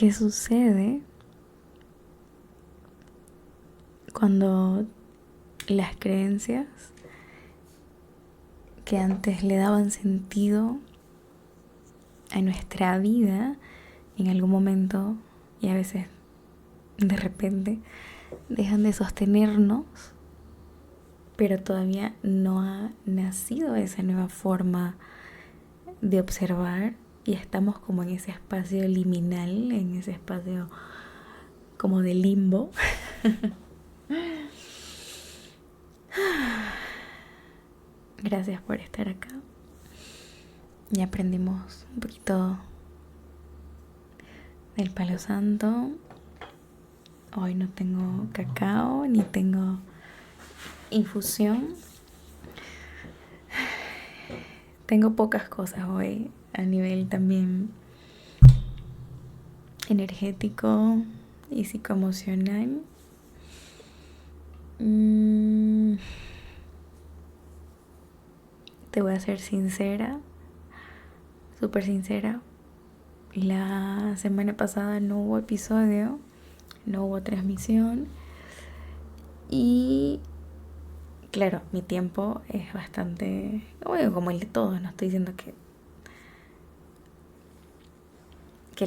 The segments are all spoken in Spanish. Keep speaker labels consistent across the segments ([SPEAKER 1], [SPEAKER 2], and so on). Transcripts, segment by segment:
[SPEAKER 1] ¿Qué sucede cuando las creencias que antes le daban sentido a nuestra vida en algún momento y a veces de repente dejan de sostenernos, pero todavía no ha nacido esa nueva forma de observar y estamos como en ese espacio liminal, en ese espacio como de limbo? Gracias por estar acá. Ya aprendimos un poquito del palo santo. Hoy no tengo cacao ni tengo infusión. Tengo pocas cosas hoy a nivel también energético y psicoemocional. Te voy a ser sincera, súper sincera. La semana pasada no hubo episodio, no hubo transmisión. Y claro, mi tiempo es bastante, bueno, como el de todos. No estoy diciendo que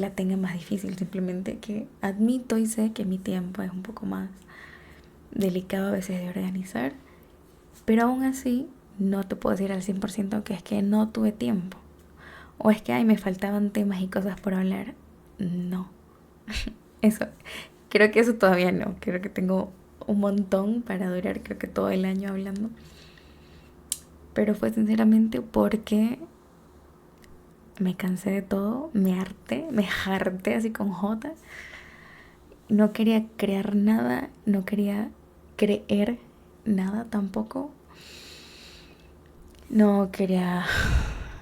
[SPEAKER 1] la tenga más difícil, simplemente que admito y sé que mi tiempo es un poco más delicado a veces de organizar. Pero aún así, no te puedo decir al 100% que es que no tuve tiempo. O es que, ay, me faltaban temas y cosas por hablar. No. Eso, creo que eso todavía no. Creo que tengo un montón para durar, creo que todo el año hablando. Pero fue sinceramente porque me cansé de todo, me harté así con J. No quería crear nada, no quería creer nada tampoco. No quería,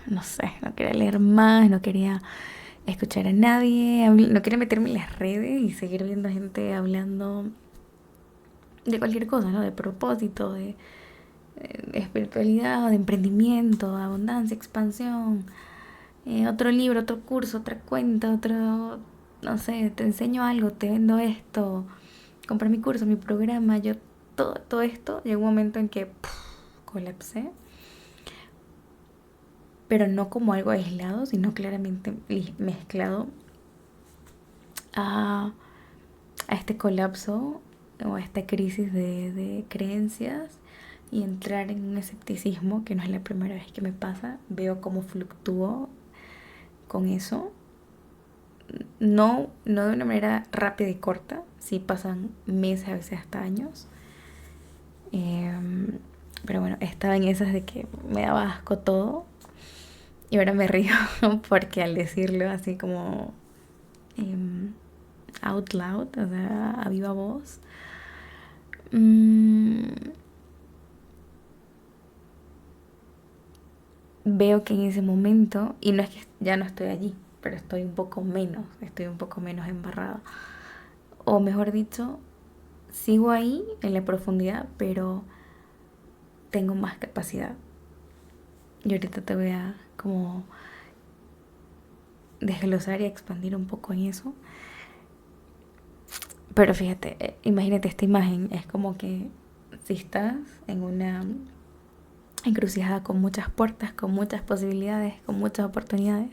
[SPEAKER 1] no sé, no quería leer más, no quería escuchar a nadie, no quería meterme en las redes y seguir viendo gente hablando de cualquier cosa, ¿no? De propósito, de espiritualidad, de emprendimiento, de abundancia, expansión, otro libro, otro curso, otra cuenta, otro, no sé, te enseño algo, te vendo esto, compra mi curso, mi programa, yo todo esto, llegó un momento en que colapsé, pero no como algo aislado, sino claramente mezclado a, a este colapso o a esta crisis de creencias y entrar en un escepticismo que no es la primera vez que me pasa. Veo cómo fluctúo con eso. No de una manera rápida y corta, sí pasan meses, a veces hasta años. Pero bueno, estaba en esas de que me daba asco todo. Y ahora me río porque al decirlo así como out loud, o sea, a viva voz, veo que en ese momento, y no es que ya no estoy allí, pero estoy un poco menos embarrada. O mejor dicho, sigo ahí en la profundidad, pero tengo más capacidad. Y ahorita te voy a como desglosar y expandir un poco en eso. Pero fíjate, imagínate esta imagen, es como que si estás en una encrucijada con muchas puertas, con muchas posibilidades, con muchas oportunidades,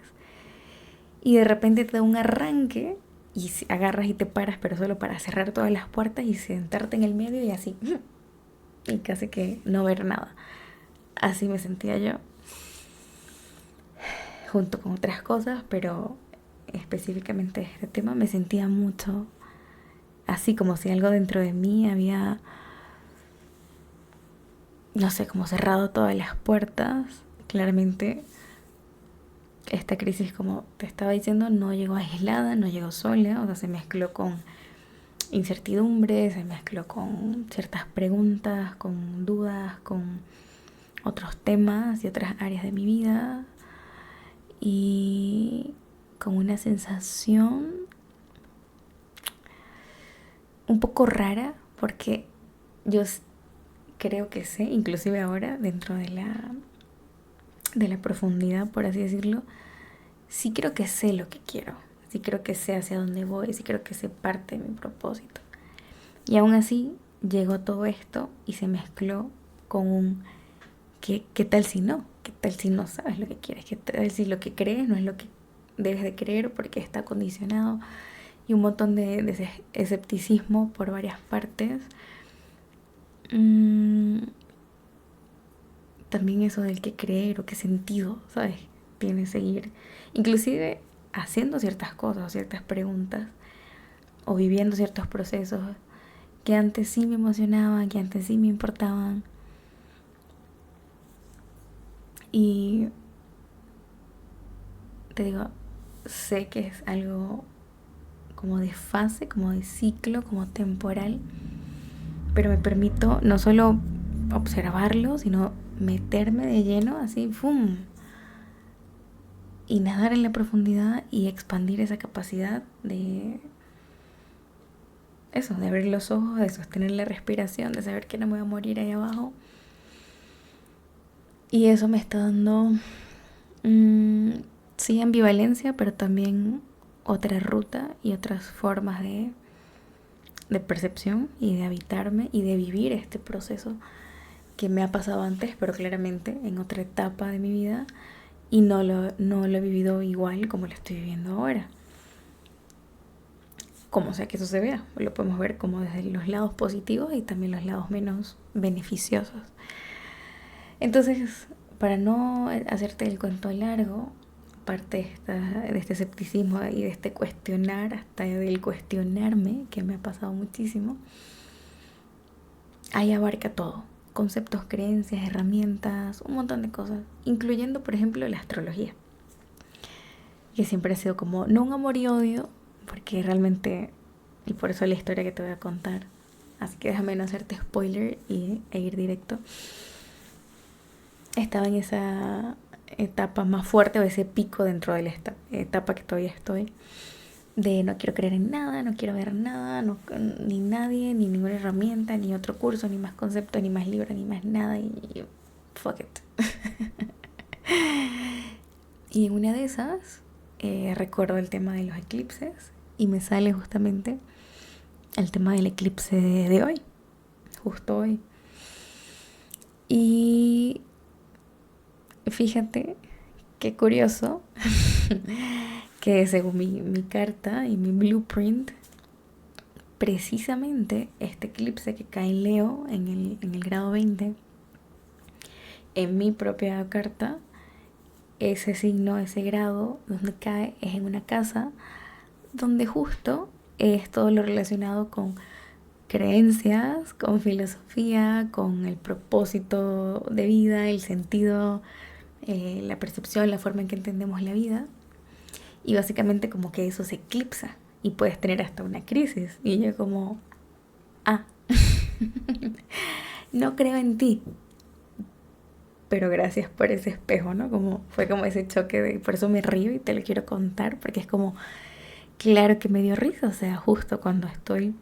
[SPEAKER 1] y de repente te da un arranque y agarras y te paras, pero solo para cerrar todas las puertas y sentarte en el medio y así, y casi que no ver nada. Así me sentía yo, junto con otras cosas, pero específicamente este tema me sentía mucho así, como si algo dentro de mí había, no sé, como cerrado todas las puertas. Claramente esta crisis, como te estaba diciendo, no llegó aislada, no llegó sola, o sea, se mezcló con incertidumbre, se mezcló con ciertas preguntas, con dudas, con otros temas y otras áreas de mi vida, y con una sensación un poco rara, porque yo creo que sé, inclusive ahora, dentro de la profundidad, por así decirlo, sí creo que sé lo que quiero. sí creo que sé hacia dónde voy, sí creo que sé parte de mi propósito. Y aún así llegó todo esto y se mezcló con un ¿qué tal si no? ¿Qué tal si no sabes lo que quieres? ¿Qué tal si lo que crees no es lo que debes de creer porque está condicionado? Y un montón de escepticismo por varias partes. También eso del qué creer o qué sentido, ¿sabes? Tiene seguir. Inclusive haciendo ciertas cosas o ciertas preguntas o viviendo ciertos procesos que antes sí me emocionaban, que antes sí me importaban. Y te digo, sé que es algo como de fase, como de ciclo, como temporal, pero me permito no solo observarlo, sino meterme de lleno, así, ¡fum! Y nadar en la profundidad y expandir esa capacidad de eso, de abrir los ojos, de sostener la respiración, de saber que no me voy a morir ahí abajo. Y eso me está dando, sí, ambivalencia, pero también otra ruta y otras formas de percepción y de habitarme y de vivir este proceso que me ha pasado antes, pero claramente en otra etapa de mi vida y no lo he vivido igual como lo estoy viviendo ahora. Como sea que eso se vea, lo podemos ver como desde los lados positivos y también los lados menos beneficiosos. Entonces, para no hacerte el cuento largo, parte de este escepticismo y de este cuestionar, hasta del cuestionarme, que me ha pasado muchísimo, ahí abarca todo. Conceptos, creencias, herramientas, un montón de cosas, incluyendo, por ejemplo, la astrología, que siempre ha sido como, no un amor y odio, porque realmente, y por eso la historia que te voy a contar, así que déjame no hacerte spoiler e ir directo. Estaba en esa etapa más fuerte o ese pico dentro de la etapa que todavía estoy, de no quiero creer en nada, no quiero ver nada, no, ni nadie, ni ninguna herramienta, ni otro curso, ni más conceptos, ni más libros, ni más nada, y fuck it. Y en una de esas recuerdo el tema de los eclipses y me sale justamente el tema del eclipse de hoy, justo hoy. Y fíjate qué curioso que según mi carta y mi blueprint, precisamente este eclipse que cae en Leo en el grado 20, en mi propia carta, ese signo, ese grado donde cae es en una casa donde justo es todo lo relacionado con creencias, con filosofía, con el propósito de vida, el sentido, la percepción, la forma en que entendemos la vida. Y básicamente como que eso se eclipsa y puedes tener hasta una crisis. Y yo como, ah, no creo en ti, pero gracias por ese espejo, ¿no? Como fue como ese choque de, por eso me río y te lo quiero contar, porque es como, claro que me dio risa, o sea, justo cuando estoy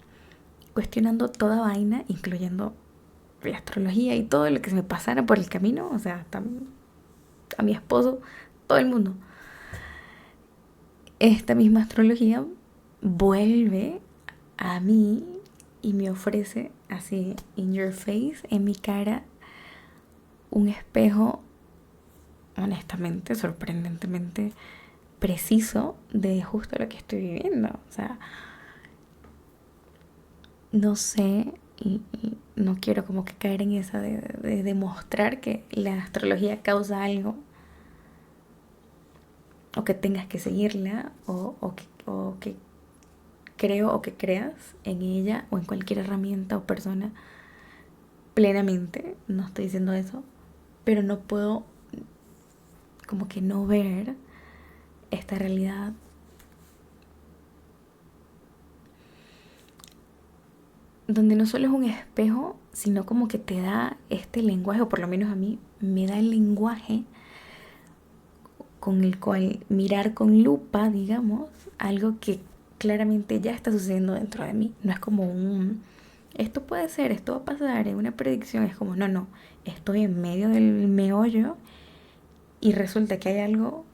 [SPEAKER 1] cuestionando toda vaina, incluyendo la astrología y todo lo que se me pasara por el camino, o sea, hasta a mi esposo, todo el mundo. Esta misma astrología vuelve a mí y me ofrece así, in your face, en mi cara, un espejo honestamente, sorprendentemente preciso de justo lo que estoy viviendo. O sea, no sé y no quiero como que caer en esa de demostrar que la astrología causa algo o que tengas que seguirla o que creo o que creas en ella o en cualquier herramienta o persona plenamente. No estoy diciendo eso, pero no puedo como que no ver esta realidad donde no solo es un espejo, sino como que te da este lenguaje, o por lo menos a mí me da el lenguaje con el cual mirar con lupa, digamos, algo que claramente ya está sucediendo dentro de mí. No es como esto puede ser, esto va a pasar, es una predicción, es como, no, estoy en medio del meollo y resulta que hay algo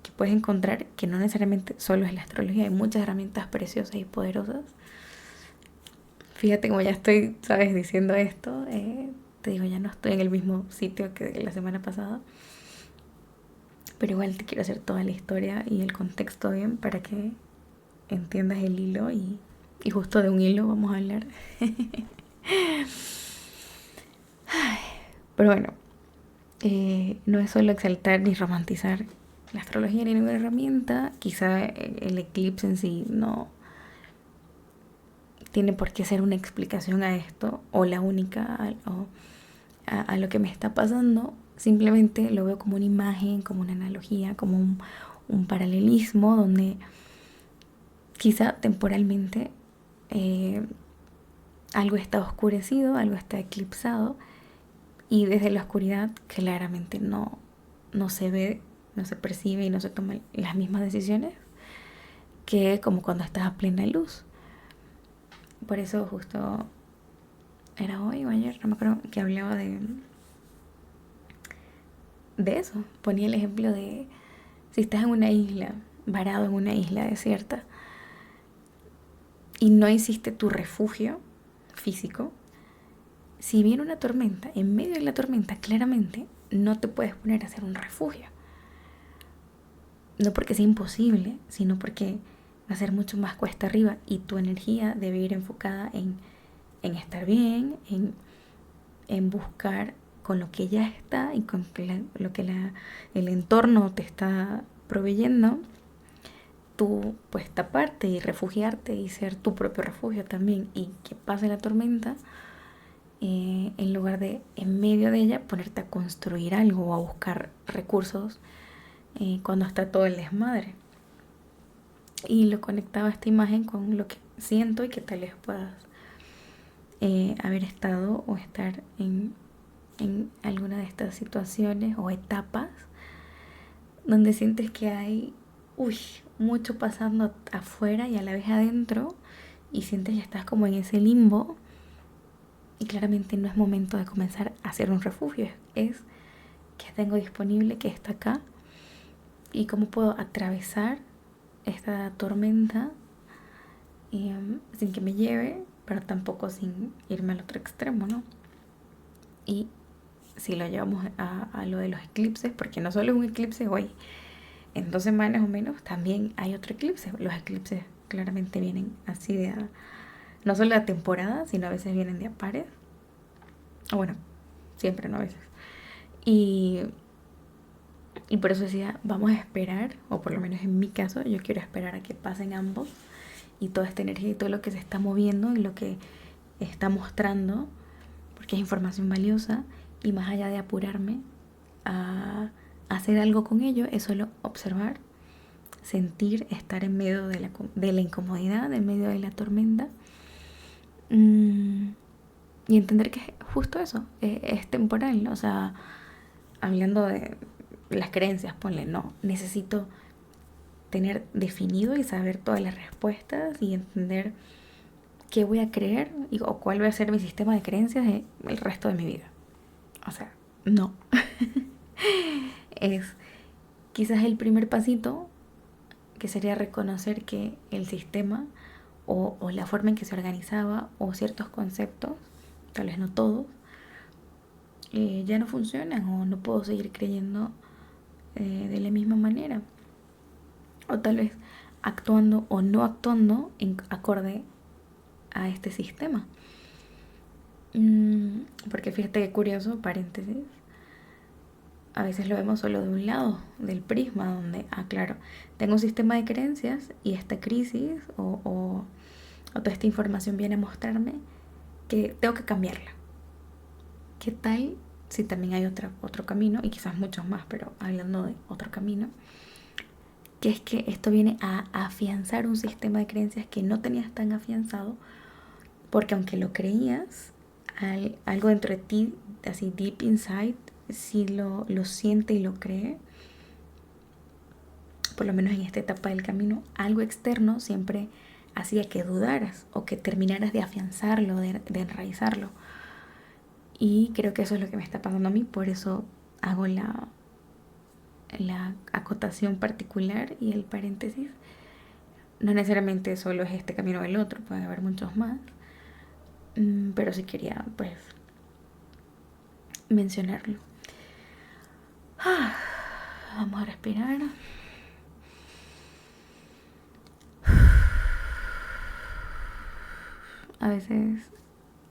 [SPEAKER 1] que puedes encontrar, que no necesariamente solo es la astrología, hay muchas herramientas preciosas y poderosas. Fíjate como ya estoy, sabes, diciendo esto, te digo, ya no estoy en el mismo sitio que la semana pasada, pero igual te quiero hacer toda la historia y el contexto bien para que entiendas el hilo y justo de un hilo vamos a hablar. Pero bueno, no es solo exaltar ni romantizar la astrología ni ninguna herramienta. Quizá el eclipse en sí no tiene por qué ser una explicación a esto o la única a lo que me está pasando. Simplemente lo veo como una imagen, como una analogía, como un paralelismo donde quizá temporalmente algo está oscurecido, algo está eclipsado y desde la oscuridad claramente no se ve, no se percibe y no se toman las mismas decisiones que como cuando estás a plena luz. Por eso justo era hoy o ayer, no me acuerdo, que hablaba de eso. Ponía el ejemplo de si estás en una isla, varado en una isla desierta y no hiciste tu refugio físico, si viene una tormenta, en medio de la tormenta claramente no te puedes poner a hacer un refugio. No porque sea imposible, sino porque va a ser mucho más cuesta arriba y tu energía debe ir enfocada en estar bien, en buscar con lo que ya está y con lo que el entorno te está proveyendo, tú pues taparte y refugiarte y ser tu propio refugio también y que pase la tormenta, en lugar de en medio de ella ponerte a construir algo o a buscar recursos cuando está todo el desmadre. Y lo conectaba esta imagen con lo que siento y que tal vez puedas haber estado o estar en alguna de estas situaciones o etapas donde sientes que hay mucho pasando afuera y a la vez adentro y sientes que estás como en ese limbo y claramente no es momento de comenzar a hacer un refugio, es que tengo disponible, que está acá y cómo puedo atravesar esta tormenta sin que me lleve, pero tampoco sin irme al otro extremo, ¿no? Y si lo llevamos a lo de los eclipses, porque no solo es un eclipse hoy, en 2 semanas o menos también hay otro eclipse. Los eclipses claramente vienen así no solo de temporada, sino a veces vienen de a pares. O bueno, siempre, no a veces. Y, y por eso decía, vamos a esperar, o por lo menos en mi caso, yo quiero esperar a que pasen ambos y toda esta energía y todo lo que se está moviendo y lo que está mostrando, porque es información valiosa y más allá de apurarme a hacer algo con ello, es solo observar, sentir, estar en medio de la incomodidad, en medio de la tormenta y entender que es justo eso, es temporal, ¿no? O sea, hablando de las creencias, ponle, no, necesito tener definido y saber todas las respuestas y entender qué voy a creer o cuál va a ser mi sistema de creencias el resto de mi vida. O sea, no. Es quizás el primer pasito que sería reconocer que el sistema o la forma en que se organizaba o ciertos conceptos, tal vez no todos, ya no funcionan o no puedo seguir creyendo de la misma manera. O tal vez actuando o no actuando en acorde a este sistema. Porque fíjate qué curioso, paréntesis, a veces lo vemos solo de un lado del prisma, donde, claro, tengo un sistema de creencias y esta crisis o toda esta información viene a mostrarme que tengo que cambiarla. ¿Qué tal si también hay otro camino, y quizás muchos más, pero hablando de otro camino, que es que esto viene a afianzar un sistema de creencias que no tenías tan afianzado, porque aunque lo creías, algo dentro de ti, así deep inside, si lo siente y lo cree, por lo menos en esta etapa del camino, algo externo siempre hacía que dudaras o que terminaras de afianzarlo, de enraizarlo. Y creo que eso es lo que me está pasando a mí, por eso hago la acotación particular y el paréntesis. No necesariamente solo es este camino o el otro, puede haber muchos más. Pero sí quería, pues, mencionarlo. Vamos a respirar. A veces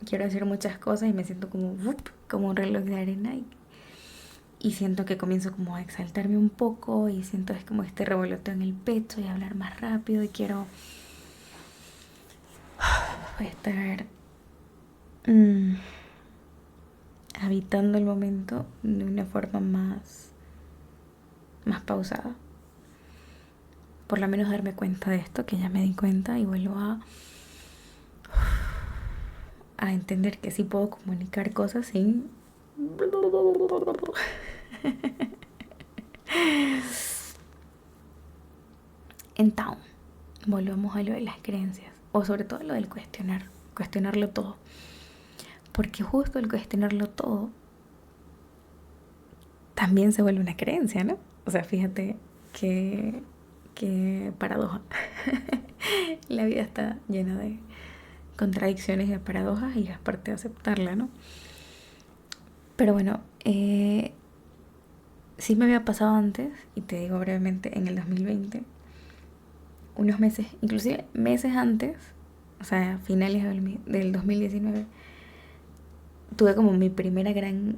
[SPEAKER 1] quiero hacer muchas cosas y me siento como un reloj de arena y siento que comienzo como a exaltarme un poco y siento es como este revoloteo en el pecho y hablar más rápido y quiero estar habitando el momento de una forma más pausada. Por lo menos darme cuenta de esto, que ya me di cuenta, y vuelvo a entender que sí puedo comunicar cosas sin Entonces, volvamos a lo de las creencias, o sobre todo lo del cuestionarlo todo. Porque justo el cuestionarlo todo también se vuelve una creencia, ¿no? O sea, fíjate que paradoja. La vida está llena de contradicciones y de paradojas y es parte de aceptarla, ¿no? Pero bueno, sí me había pasado antes, y te digo brevemente, en el 2020, unos meses, inclusive meses antes, o sea, finales del 2019, tuve como mi primera gran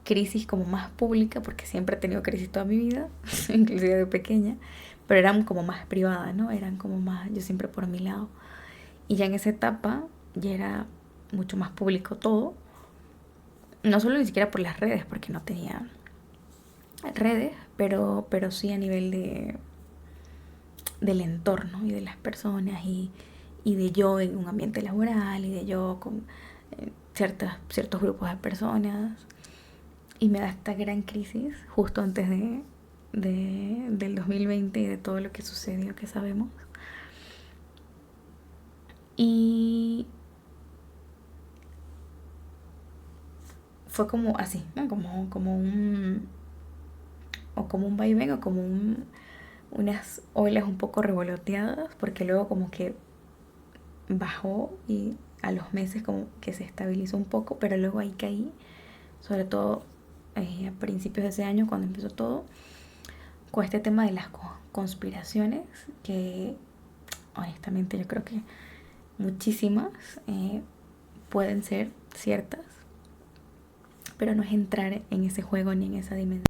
[SPEAKER 1] crisis como más pública, porque siempre he tenido crisis toda mi vida, inclusive de pequeña, pero eran como más privadas, ¿no? Eran como más, yo siempre por mi lado. Y ya en esa etapa ya era mucho más público todo, no solo ni siquiera por las redes, porque no tenía redes, pero sí a nivel del entorno y de las personas y de yo en un ambiente laboral y de yo con ciertos grupos de personas. Y me da esta gran crisis justo antes del 2020 y de todo lo que sucedió que sabemos. Y fue como así, ¿no? Como un vaivén o como unas olas un poco revoloteadas, porque luego como que bajó y a los meses como que se estabilizó un poco, pero luego ahí caí, sobre todo a principios de ese año cuando empezó todo, con este tema de las conspiraciones, que honestamente yo creo que muchísimas pueden ser ciertas, pero no es entrar en ese juego ni en esa dimensión.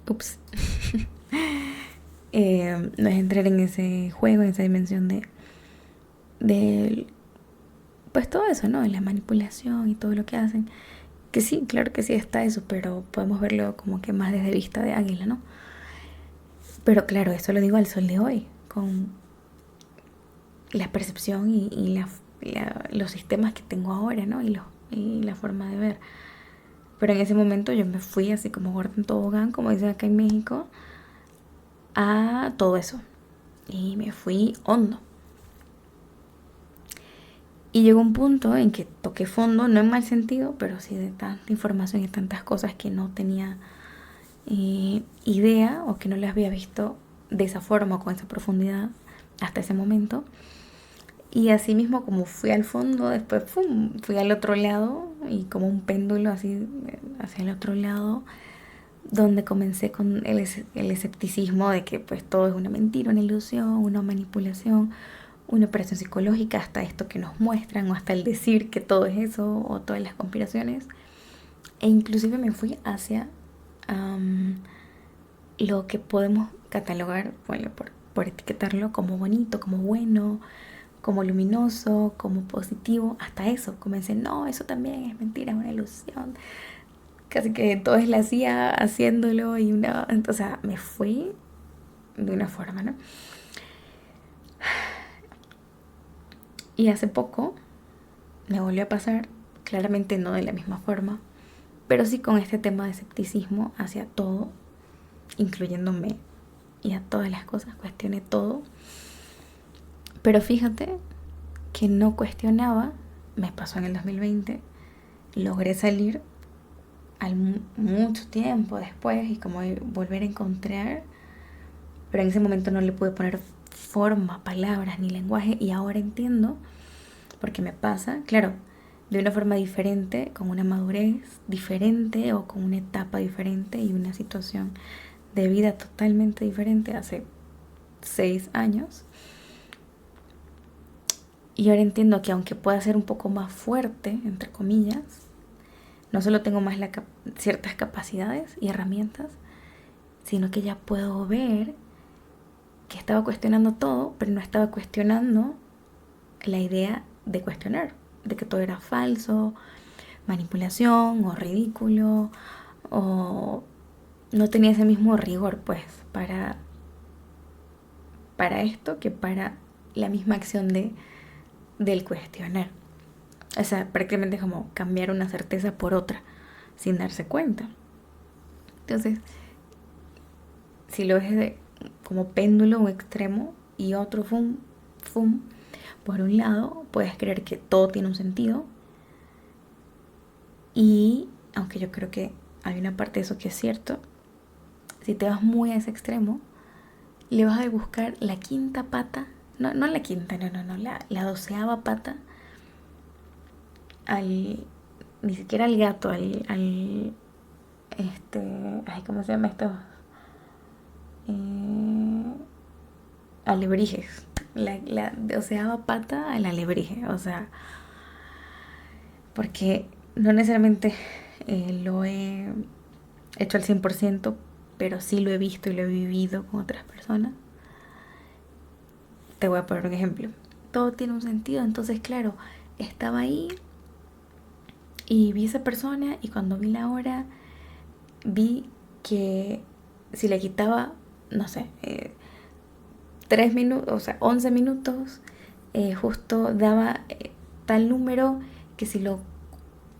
[SPEAKER 1] Ups. No es entrar en ese juego, en esa dimensión de pues todo eso, ¿no? La manipulación y todo lo que hacen. Que sí, claro que sí está eso, pero podemos verlo como que más desde vista de águila, ¿no? Pero claro, eso lo digo al sol de hoy, con la percepción y los sistemas que tengo ahora, ¿no? Y la forma de ver. Pero en ese momento yo me fui así como gorda en tobogán, como dicen acá en México, a todo eso. Y me fui hondo. Y llegó un punto en que toqué fondo, no en mal sentido, pero sí de tanta información y tantas cosas que no tenía idea o que no las había visto de esa forma o con esa profundidad hasta ese momento. Y así mismo como fui al fondo, después fui al otro lado y como un péndulo así hacia el otro lado, donde comencé con el escepticismo de que pues todo es una mentira, una ilusión, una manipulación, una operación psicológica, hasta esto que nos muestran o hasta el decir que todo es eso o todas las conspiraciones. E inclusive me fui hacia lo que podemos catalogar, bueno, por etiquetarlo como bonito, como bueno, como luminoso, como positivo. Hasta eso comencé, no, eso también es mentira, es una ilusión. Casi que todo es la CIA haciéndolo y una... O sea, me fui de una forma, ¿no? Y hace poco me volvió a pasar, claramente no de la misma forma, pero sí con este tema de escepticismo hacia todo, incluyéndome y a todas las cosas, cuestioné todo. Pero fíjate que no cuestionaba me pasó en el 2020, logré salir mucho tiempo después y como volver a encontrar, pero en ese momento no le pude poner forma, palabras ni lenguaje, y ahora entiendo porque me pasa, claro, de una forma diferente, con una madurez diferente o con una etapa diferente y una situación de vida totalmente diferente hace 6 años. Y ahora entiendo que aunque pueda ser un poco más fuerte, entre comillas, no solo tengo más ciertas capacidades y herramientas, sino que ya puedo ver que estaba cuestionando todo, pero no estaba cuestionando la idea de cuestionar, de que todo era falso, manipulación o ridículo, o no tenía ese mismo rigor, pues, para esto que para la misma acción del cuestionar. O sea, prácticamente es como cambiar una certeza por otra, sin darse cuenta. Entonces, si lo ves como péndulo, un extremo y otro fum, por un lado, puedes creer que todo tiene un sentido. Y aunque yo creo que hay una parte de eso que es cierto, si te vas muy a ese extremo, le vas a buscar la quinta pata, no la quinta, no, la 12ª pata ni siquiera al gato, ay, ¿cómo se llama esto? Alebrijes, la 12ª pata al alebrije, o sea, porque no necesariamente lo he hecho al 100%, pero sí lo he visto y lo he vivido con otras personas. Te voy a poner un ejemplo. Todo tiene un sentido, entonces claro, estaba ahí y vi a esa persona y cuando vi la hora vi que si le quitaba, no sé, 3 minutos, o sea, 11 minutos, justo daba tal número que si lo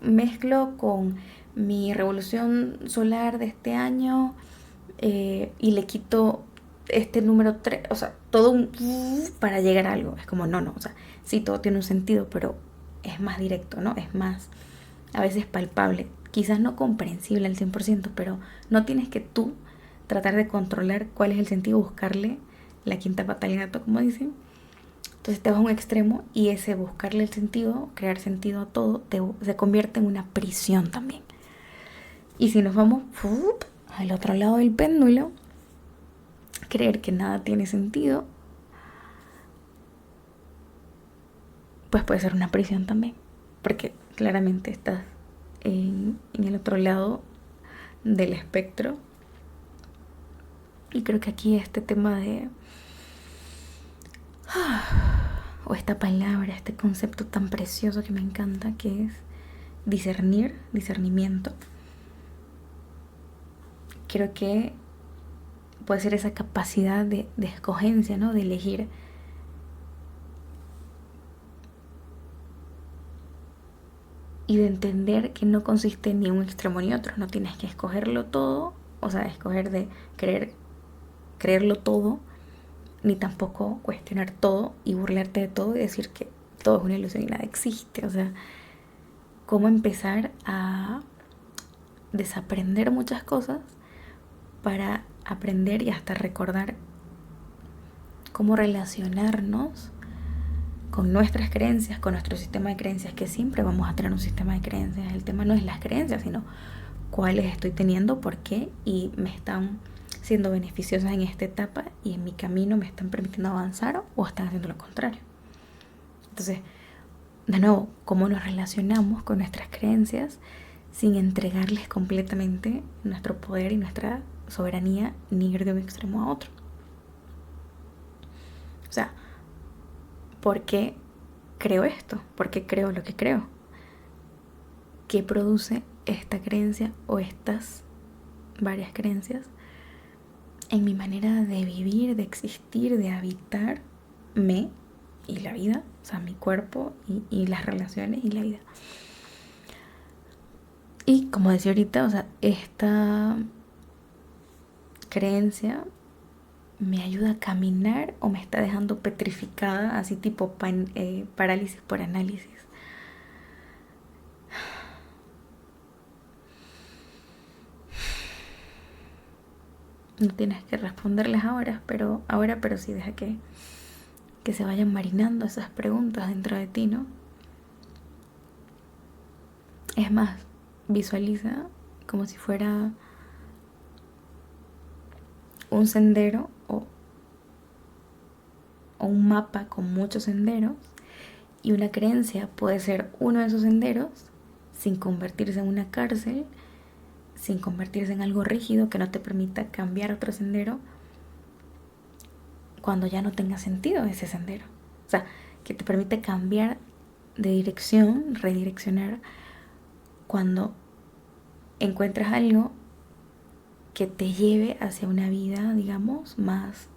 [SPEAKER 1] mezclo con mi revolución solar de este año y le quito este número 3, o sea, todo para llegar a algo. Es como, no, o sea, sí, todo tiene un sentido, pero es más directo, ¿no? Es más, a veces palpable. Quizás no comprensible al 100%, pero no tienes que tú tratar de controlar cuál es el sentido, buscarle la quinta pata al gato, como dicen. Entonces te vas a un extremo y ese buscarle el sentido, crear sentido a todo, se convierte en una prisión también. Y si nos vamos al otro lado del péndulo, creer que nada tiene sentido, pues puede ser una prisión también, porque claramente estás en el otro lado del espectro. Y creo que aquí este tema o esta palabra, este concepto tan precioso que me encanta, que es discernimiento, creo que puede ser esa capacidad de escogencia, ¿no? De elegir. Y de entender que no consiste ni un extremo ni otro. No tienes que escogerlo todo, o sea, escoger de creerlo todo, ni tampoco cuestionar todo y burlarte de todo y decir que todo es una ilusión y nada existe. O sea, cómo empezar a desaprender muchas cosas para aprender y hasta recordar cómo relacionarnos con nuestras creencias, con nuestro sistema de creencias, que siempre vamos a tener un sistema de creencias. El tema no es las creencias, sino cuáles estoy teniendo, por qué, y me están siendo beneficiosas en esta etapa y en mi camino me están permitiendo avanzar o están haciendo lo contrario. Entonces, de nuevo, cómo nos relacionamos con nuestras creencias sin entregarles completamente nuestro poder y nuestra soberanía, ni ir de un extremo a otro. O sea, ¿por qué creo esto? ¿Por qué creo lo que creo? ¿Qué produce esta creencia o estas varias creencias en mi manera de vivir, de existir, de habitarme y la vida? O sea, mi cuerpo y las relaciones y la vida. Y como decía ahorita, o sea, esta creencia me ayuda a caminar o me está dejando petrificada, así tipo parálisis por análisis. No tienes que responderles ahora, pero sí deja que se vayan marinando esas preguntas dentro de ti, ¿no? Es más, visualiza como si fuera un sendero o un mapa con muchos senderos, y una creencia puede ser uno de esos senderos sin convertirse en una cárcel, sin convertirse en algo rígido que no te permita cambiar otro sendero cuando ya no tenga sentido ese sendero. O sea, que te permite cambiar de dirección, redireccionar cuando encuentras algo que te lleve hacia una vida, digamos, más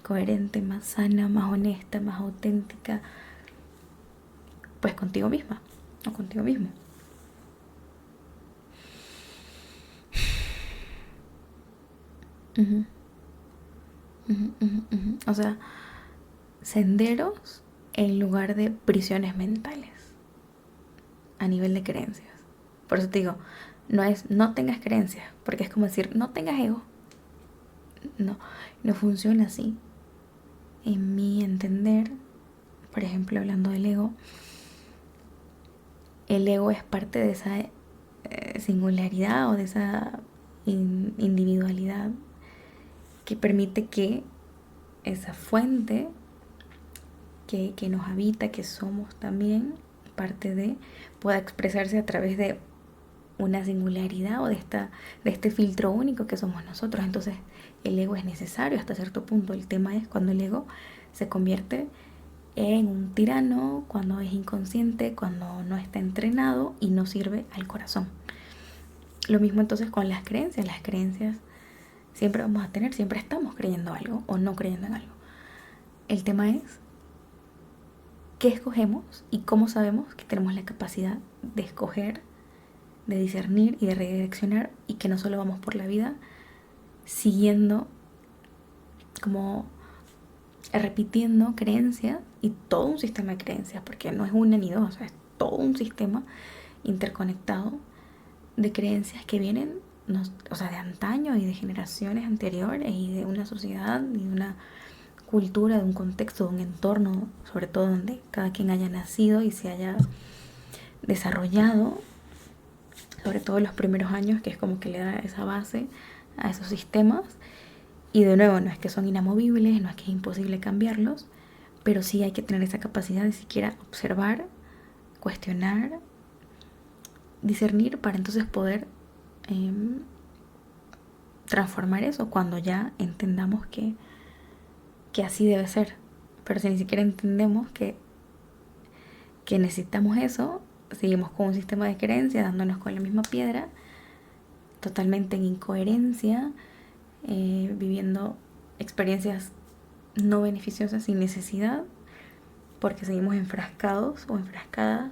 [SPEAKER 1] coherente, más sana, más honesta, más auténtica, pues contigo misma o contigo mismo. Uh-huh. Uh-huh, uh-huh, uh-huh. O sea, senderos en lugar de prisiones mentales a nivel de creencias. Por eso te digo, no es no tengas creencias, porque es como decir no tengas ego. No, no funciona así. En mi entender, por ejemplo, hablando del ego, el ego es parte de esa singularidad o de esa individualidad que permite que esa fuente que nos habita, que somos también parte de, pueda expresarse a través de una singularidad o de este filtro único que somos nosotros. Entonces el ego es necesario hasta cierto punto. El tema es cuando el ego se convierte en un tirano, cuando es inconsciente, cuando no está entrenado y no sirve al corazón. Lo mismo entonces con las creencias. Las creencias siempre vamos a tener, siempre estamos creyendo algo o no creyendo en algo. El tema es qué escogemos y cómo sabemos que tenemos la capacidad de escoger, de discernir y de redireccionar, y que no solo vamos por la vida siguiendo, como repitiendo creencias y todo un sistema de creencias, porque no es una ni dos, es todo un sistema interconectado de creencias que vienen, o sea, de antaño y de generaciones anteriores y de una sociedad y de una cultura, de un contexto, de un entorno, sobre todo donde cada quien haya nacido y se haya desarrollado, sobre todo en los primeros años, que es como que le da esa base a esos sistemas. Y de nuevo, no es que son inamovibles, no es que es imposible cambiarlos, pero sí hay que tener esa capacidad de siquiera observar, cuestionar, discernir, para entonces poder transformar eso cuando ya entendamos que así debe ser. Pero si ni siquiera entendemos que necesitamos eso, seguimos con un sistema de creencias dándonos con la misma piedra, totalmente en incoherencia, viviendo experiencias no beneficiosas sin necesidad, porque seguimos enfrascados o enfrascadas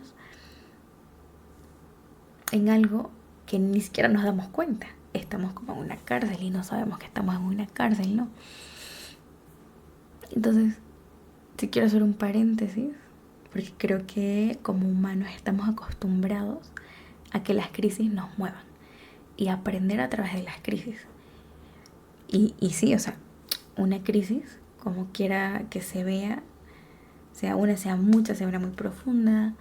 [SPEAKER 1] en algo que ni siquiera nos damos cuenta. Estamos como en una cárcel y no sabemos que estamos en una cárcel, ¿no? Entonces, si quiero hacer un paréntesis, porque creo que como humanos estamos acostumbrados a que las crisis nos muevan y a aprender a través de las crisis. Y sí, o sea, una crisis, como quiera que se vea, sea una, sea mucha, sea una muy profunda,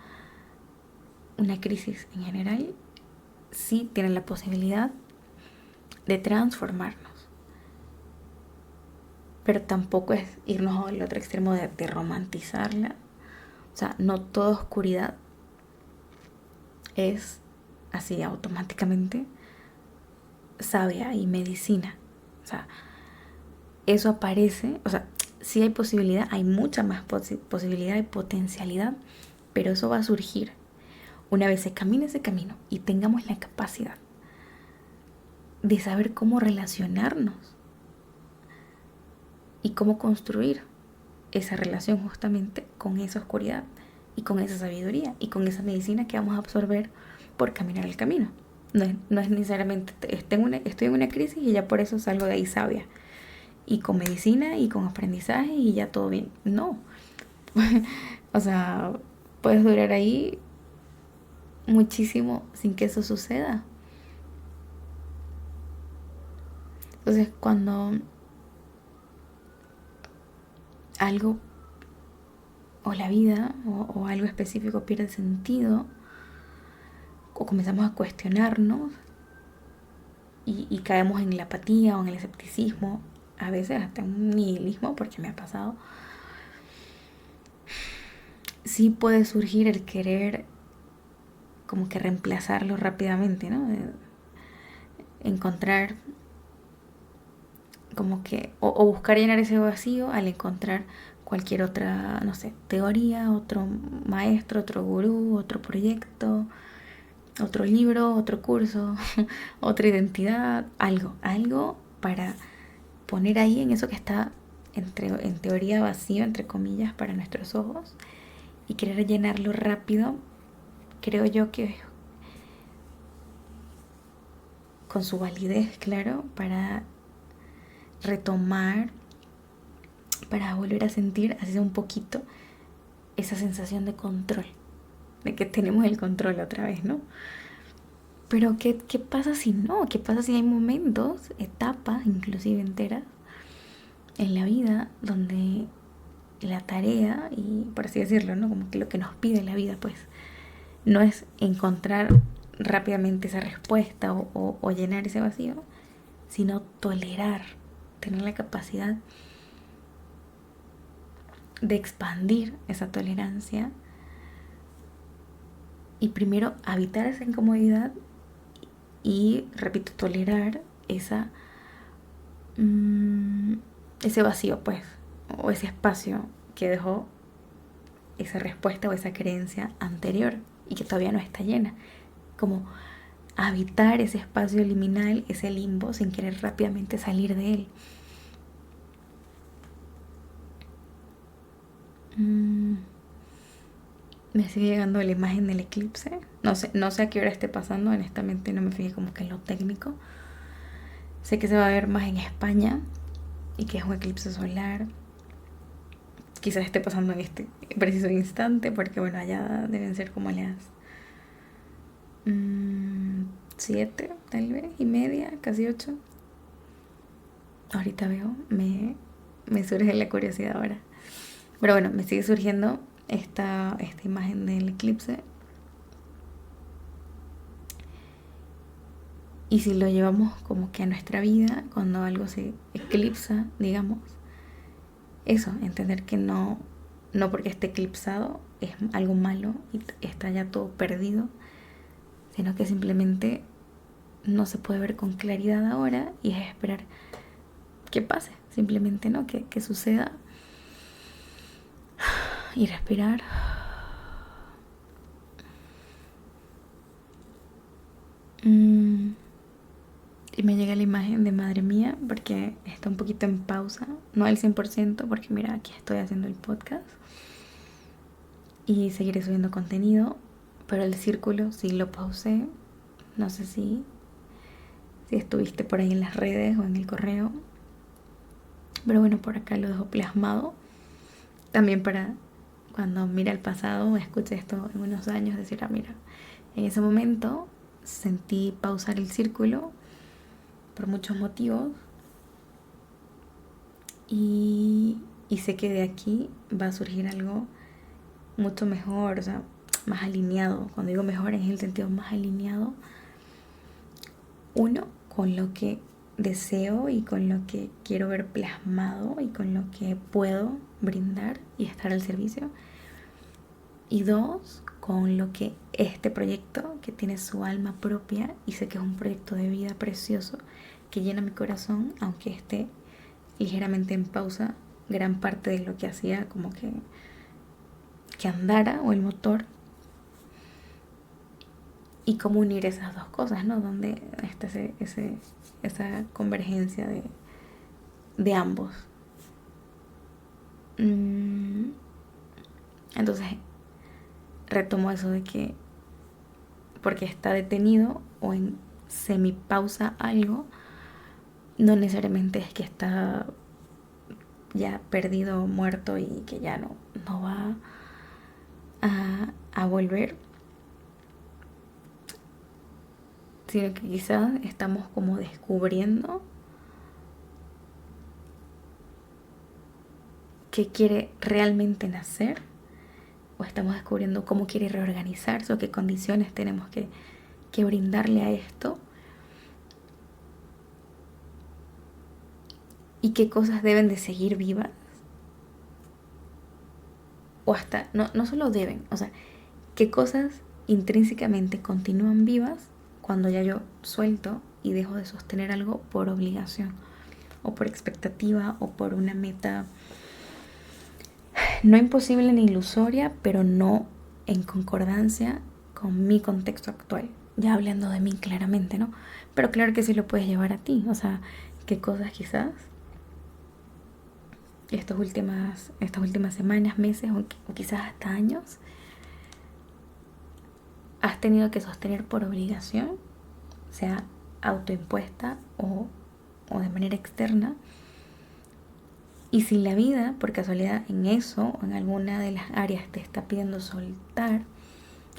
[SPEAKER 1] una crisis en general, sí tiene la posibilidad de transformarnos. Pero tampoco es irnos al otro extremo de romantizarla. O sea, no toda oscuridad es así automáticamente sabia y medicina. O sea, eso aparece, o sea, sí hay posibilidad, hay mucha más posibilidad y potencialidad, pero eso va a surgir una vez se camine ese camino y tengamos la capacidad de saber cómo relacionarnos y cómo construir esa relación justamente con esa oscuridad y con esa sabiduría y con esa medicina que vamos a absorber por caminar el camino. No es necesariamente estoy en una crisis y ya por eso salgo de ahí sabia y con medicina y con aprendizaje y ya todo bien. No. O sea, puedes durar ahí muchísimo sin que eso suceda. Entonces, cuando algo o la vida o algo específico pierde sentido o comenzamos a cuestionarnos y caemos en la apatía o en el escepticismo, a veces hasta un nihilismo, porque me ha pasado, sí puede surgir el querer como que reemplazarlo rápidamente, ¿no? Encontrar como que, o buscar llenar ese vacío al encontrar cualquier otra, no sé, teoría, otro maestro, otro gurú, otro proyecto, otro libro, otro curso, otra identidad, algo para poner ahí en eso que está en teoría vacío, entre comillas, para nuestros ojos, y querer llenarlo rápido. Creo yo que con su validez, claro, para retomar, para volver a sentir, así sea un poquito, esa sensación de control, de que tenemos el control otra vez, ¿no? Pero ¿qué pasa si no? ¿Qué pasa si hay momentos, etapas, inclusive enteras, en la vida donde la tarea, y por así decirlo, ¿no? Como que lo que nos pide la vida, pues, no es encontrar rápidamente esa respuesta o llenar ese vacío, sino tolerar, tener la capacidad de expandir esa tolerancia y primero habitar esa incomodidad y, repito, tolerar ese vacío, pues, o ese espacio que dejó esa respuesta o esa creencia anterior y que todavía no está llena. Como habitar ese espacio liminal, ese limbo, sin querer rápidamente salir de él. Me sigue llegando la imagen del eclipse. No sé a qué hora esté pasando, honestamente no me fijé como que en lo técnico. Sé que se va a ver más en España y que es un eclipse solar. Quizás esté pasando en este preciso instante, porque bueno, allá deben ser como las 7, tal vez, y media, casi 8. Ahorita veo, me surge la curiosidad ahora. Pero bueno, me sigue surgiendo esta imagen del eclipse. Y si lo llevamos como que a nuestra vida, cuando algo se eclipsa, digamos, eso, entender que no porque esté eclipsado es algo malo y está ya todo perdido, sino que simplemente no se puede ver con claridad ahora y es esperar que pase, simplemente, ¿no? Que suceda y respirar. Y me llega la imagen de madre mía porque está un poquito en pausa, no al 100% porque mira, aquí estoy haciendo el podcast y seguiré subiendo contenido, pero el círculo sí lo pausé. No sé si estuviste por ahí en las redes o en el correo, pero bueno, por acá lo dejo plasmado también para cuando mire al pasado o escuche esto en unos años decir, mira, en ese momento sentí pausar el círculo por muchos motivos y sé que de aquí va a surgir algo mucho mejor, o sea, más alineado. Cuando digo mejor es en el sentido más alineado, uno, con lo que deseo y con lo que quiero ver plasmado y con lo que puedo brindar y estar al servicio. Y dos, con lo que este proyecto, que tiene su alma propia y sé que es un proyecto de vida precioso, que llena mi corazón, aunque esté ligeramente en pausa, gran parte de lo que hacía como que andara o el motor, y cómo unir esas dos cosas, ¿no? Donde está esa convergencia de ambos. Entonces retomo eso de que porque está detenido o en semipausa algo, no necesariamente es que está ya perdido, muerto y que ya no va a volver, sino que quizás estamos como descubriendo qué quiere realmente nacer, o estamos descubriendo cómo quiere reorganizarse o qué condiciones tenemos que brindarle a esto, y qué cosas deben de seguir vivas, o hasta, no solo deben, o sea, qué cosas intrínsecamente continúan vivas cuando ya yo suelto y dejo de sostener algo por obligación o por expectativa o por una meta no imposible ni ilusoria, pero no en concordancia con mi contexto actual. Ya hablando de mí claramente, ¿no? Pero claro que sí lo puedes llevar a ti. O sea, qué cosas quizás estas últimas semanas, meses o quizás hasta años has tenido que sostener por obligación, sea autoimpuesta o de manera externa. Y si la vida, por casualidad, en eso o en alguna de las áreas te está pidiendo soltar,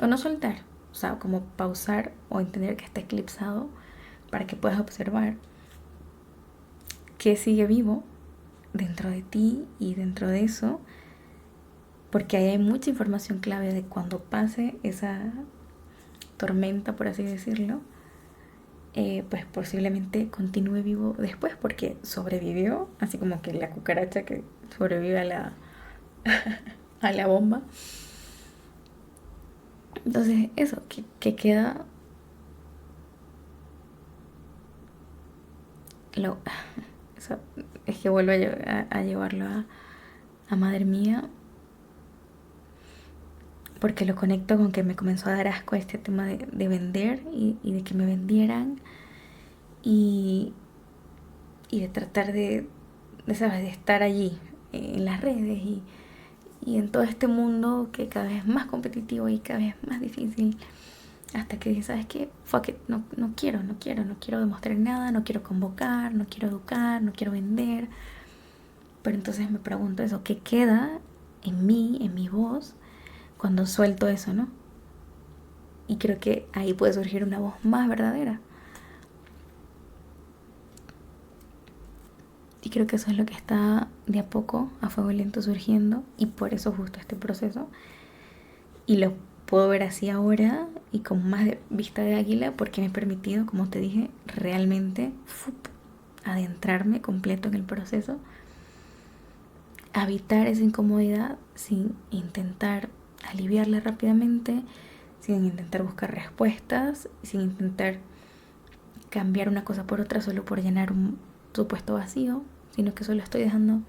[SPEAKER 1] o no soltar, o sea, como pausar o entender que está eclipsado para que puedas observar qué sigue vivo dentro de ti y dentro de eso, porque ahí hay mucha información clave de cuando pase esa tormenta, por así decirlo, pues posiblemente continúe vivo después porque sobrevivió, así como que la cucaracha que sobrevive a a la bomba. Entonces eso, que queda lo, eso, es que vuelvo a llevarlo a madre mía, porque lo conecto con que me comenzó a dar asco este tema de vender y de que me vendieran y, y de tratar ¿sabes? De estar allí en las redes y en todo este mundo que cada vez es más competitivo y cada vez más difícil, hasta que dije, ¿sabes qué? Fuck it, no quiero demostrar nada, no quiero convocar, no quiero educar, no quiero vender. Pero entonces me pregunto eso, ¿qué queda en mí, en mi voz, cuando suelto eso, no? Y creo que ahí puede surgir una voz más verdadera. Y creo que eso es lo que está de a poco, a fuego lento surgiendo, y por eso justo este proceso. Y lo puedo ver así ahora y con más vista de águila porque me he permitido, como te dije, realmente adentrarme completo en el proceso, habitar esa incomodidad sin intentar aliviarla rápidamente, sin intentar buscar respuestas, sin intentar cambiar una cosa por otra solo por llenar un supuesto vacío, sino que solo estoy dejando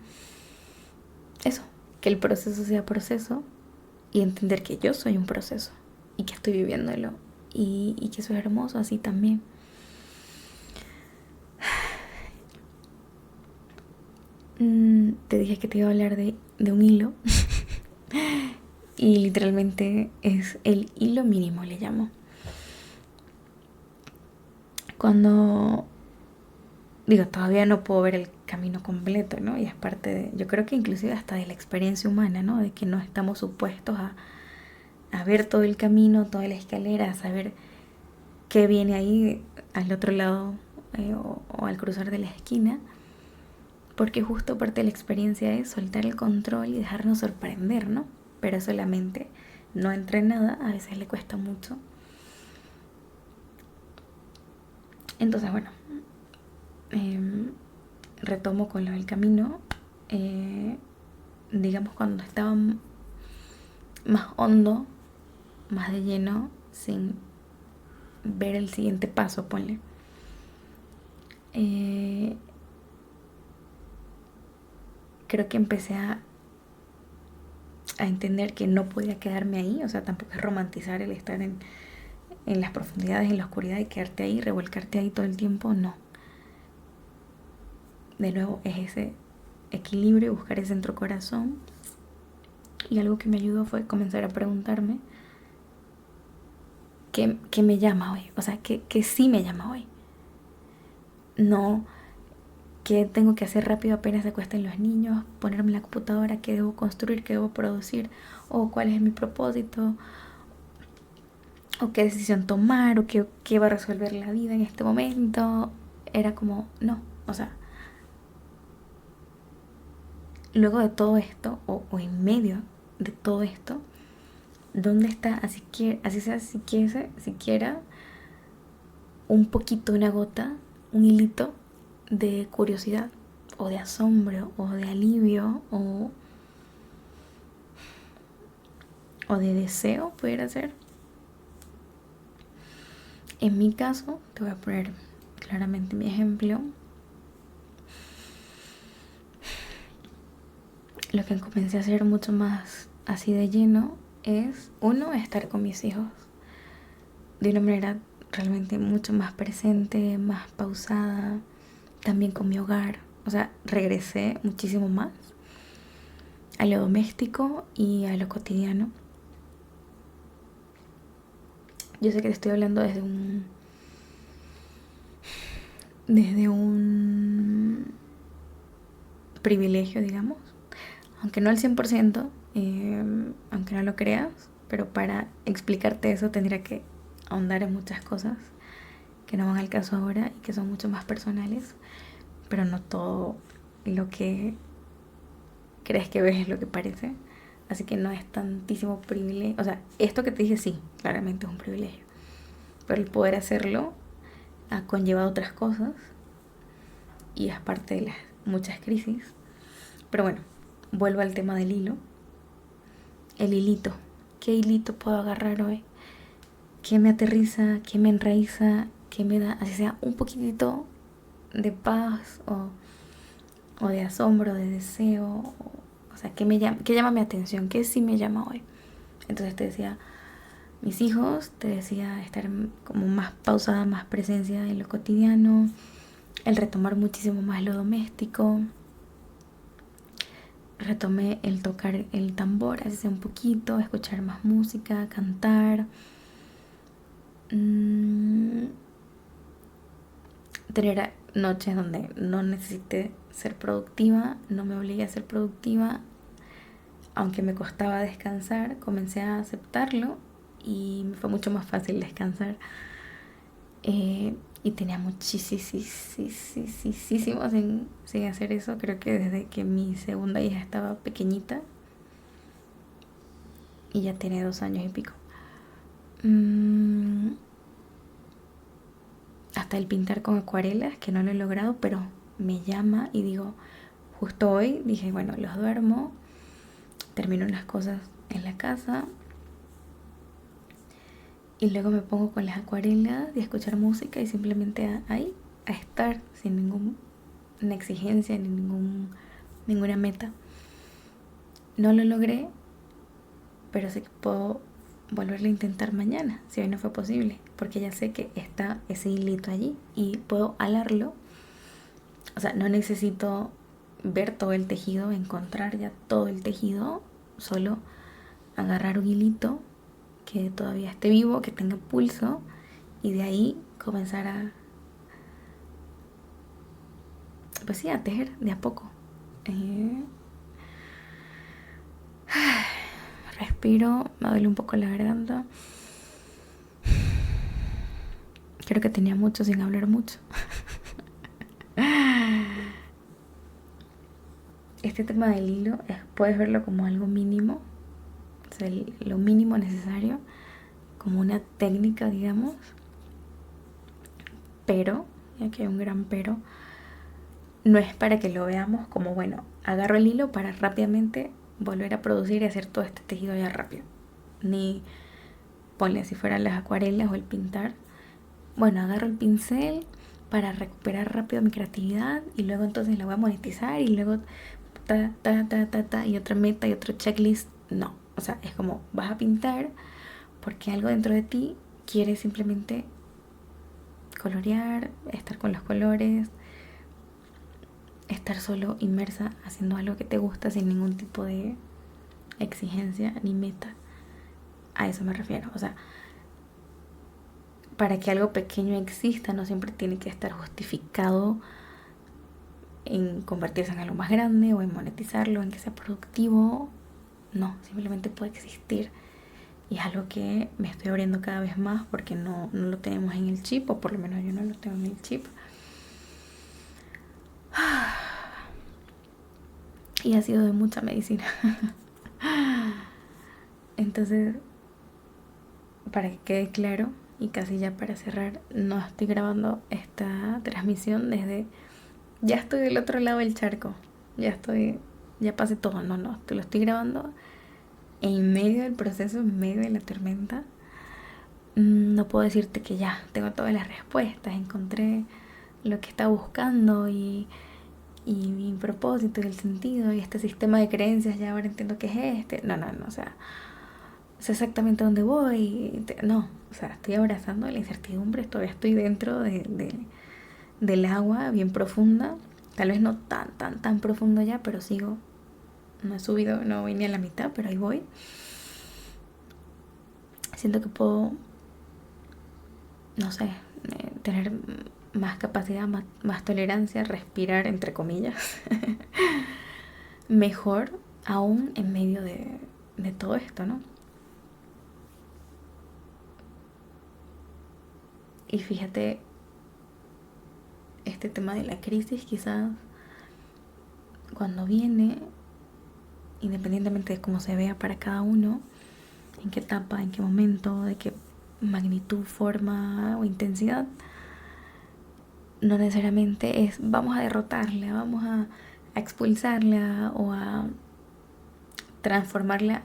[SPEAKER 1] eso, que el proceso sea proceso y entender que yo soy un proceso y que estoy viviéndolo y que eso es hermoso así también. Te dije que te iba a hablar de un hilo y literalmente es el hilo mínimo, le llamo. Cuando digo, todavía no puedo ver el camino completo, ¿no? Y es parte de, yo creo que inclusive hasta de la experiencia humana, ¿no? De que no estamos supuestos a ver todo el camino, toda la escalera, a saber qué viene ahí al otro lado o al cruzar de la esquina, porque justo parte de la experiencia es soltar el control y dejarnos sorprender, ¿no? Pero solamente no entrenada, a veces le cuesta mucho. Entonces, bueno, retomo con lo del camino. Digamos cuando estaba más hondo, más de lleno, sin ver el siguiente paso, ponle. Creo que empecé a entender que no podía quedarme ahí, o sea, tampoco es romantizar el estar en las profundidades, en la oscuridad y quedarte ahí, revolcarte ahí todo el tiempo, no. De nuevo, es ese equilibrio, buscar ese centro corazón. Y algo que me ayudó fue comenzar a preguntarme qué me llama hoy, o sea, qué sí me llama hoy. No qué tengo que hacer rápido apenas se acuesten los niños, ponerme en la computadora, qué debo construir, qué debo producir, o cuál es mi propósito, o qué decisión tomar, o qué va a resolver la vida en este momento. Era como, no, o sea, luego de todo esto, o en medio de todo esto, ¿dónde está, así sea siquiera un poquito, una gota, un hilito de curiosidad, o de asombro, o de alivio, o de deseo, pudiera ser? En mi caso, te voy a poner claramente mi ejemplo. Lo que comencé a hacer mucho más así de lleno es, uno, estar con mis hijos de una manera realmente mucho más presente, más pausada, también con mi hogar. O sea, regresé muchísimo más a lo doméstico y a lo cotidiano. Yo sé que te estoy hablando desde un privilegio, digamos, aunque no al 100%, aunque no lo creas, pero para explicarte eso tendría que ahondar en muchas cosas que no van al caso ahora y que son mucho más personales, pero no todo lo que crees que ves es lo que parece, así que no es tantísimo privilegio. O sea, esto que te dije sí, claramente es un privilegio, pero el poder hacerlo ha conllevado otras cosas y es parte de las muchas crisis. Pero bueno, vuelvo al tema del hilo. El hilito. ¿Qué hilito puedo agarrar hoy? ¿Qué me aterriza? ¿Qué me enraiza? ¿Qué me da, así sea, un poquitito de paz o de asombro, de deseo? O sea, ¿qué llama mi atención? ¿Qué sí me llama hoy? Entonces te decía, mis hijos, te decía estar como más pausada, más presencia en lo cotidiano, el retomar muchísimo más lo doméstico. Retomé el tocar el tambor, así sea un poquito, escuchar más música, cantar. Tener noches donde no necesité ser productiva, no me obligué a ser productiva, aunque me costaba descansar, comencé a aceptarlo y me fue mucho más fácil descansar. Y tenía muchísimo sin hacer eso. Creo que desde que mi segunda hija estaba pequeñita y ya tiene 2 años y pico. Hasta el pintar con acuarelas, que no lo he logrado, pero me llama y digo, justo hoy dije, bueno, los duermo, termino unas cosas en la casa y luego me pongo con las acuarelas y a escuchar música y simplemente ahí, a estar sin ninguna exigencia ni ninguna meta. No lo logré, pero sé que puedo volverlo a intentar mañana, si hoy no fue posible, porque ya sé que está ese hilito allí y puedo alarlo. O sea, no necesito ver todo el tejido, encontrar ya todo el tejido, solo agarrar un hilito que todavía esté vivo, que tenga pulso, y de ahí comenzar pues sí, a tejer de a poco. Eh, Respiro, me duele un poco la garganta. Creo que tenía mucho sin hablar mucho. Este tema del hilo puedes verlo como algo mínimo, o sea, lo mínimo necesario, como una técnica, digamos, pero, y aquí hay un gran pero, no es para que lo veamos como, bueno, agarro el hilo para rápidamente volver a producir y hacer todo este tejido ya rápido. Ni ponle si fueran las acuarelas o el pintar. Bueno, agarro el pincel para recuperar rápido mi creatividad y luego entonces la voy a monetizar y luego y otra meta y otro checklist. No, o sea, es como vas a pintar porque algo dentro de ti quiere simplemente colorear, estar con los colores, estar solo inmersa haciendo algo que te gusta sin ningún tipo de exigencia ni meta. A eso me refiero. O sea, para que algo pequeño exista no siempre tiene que estar justificado en convertirse en algo más grande o en monetizarlo, en que sea productivo. No, simplemente puede existir. Y es algo que me estoy abriendo cada vez más porque no lo tenemos en el chip, o por lo menos yo no lo tengo en el chip. y ha sido de mucha medicina. Entonces, para que quede claro y casi ya para cerrar, no estoy grabando esta transmisión desde... Ya estoy del otro lado del charco, ya pasé todo, no, te lo estoy grabando en medio del proceso, en medio de la tormenta. No puedo decirte que ya tengo todas las respuestas, encontré lo que estaba buscando y mi propósito y el sentido y este sistema de creencias, ya ahora entiendo qué es este. No, o sea, sé exactamente dónde voy. No, o sea, estoy abrazando la incertidumbre, todavía estoy dentro del agua bien profunda. Tal vez no tan profundo ya, pero sigo. No he subido, no voy ni a la mitad, pero ahí voy. Siento que puedo, no sé, tener más capacidad, más tolerancia, respirar entre comillas. Mejor aún en medio de todo esto, ¿no? Y fíjate, este tema de la crisis quizás cuando viene, independientemente de cómo se vea para cada uno, en qué etapa, en qué momento, de qué magnitud, forma o intensidad, no necesariamente es vamos a derrotarla, vamos a expulsarla o a transformarla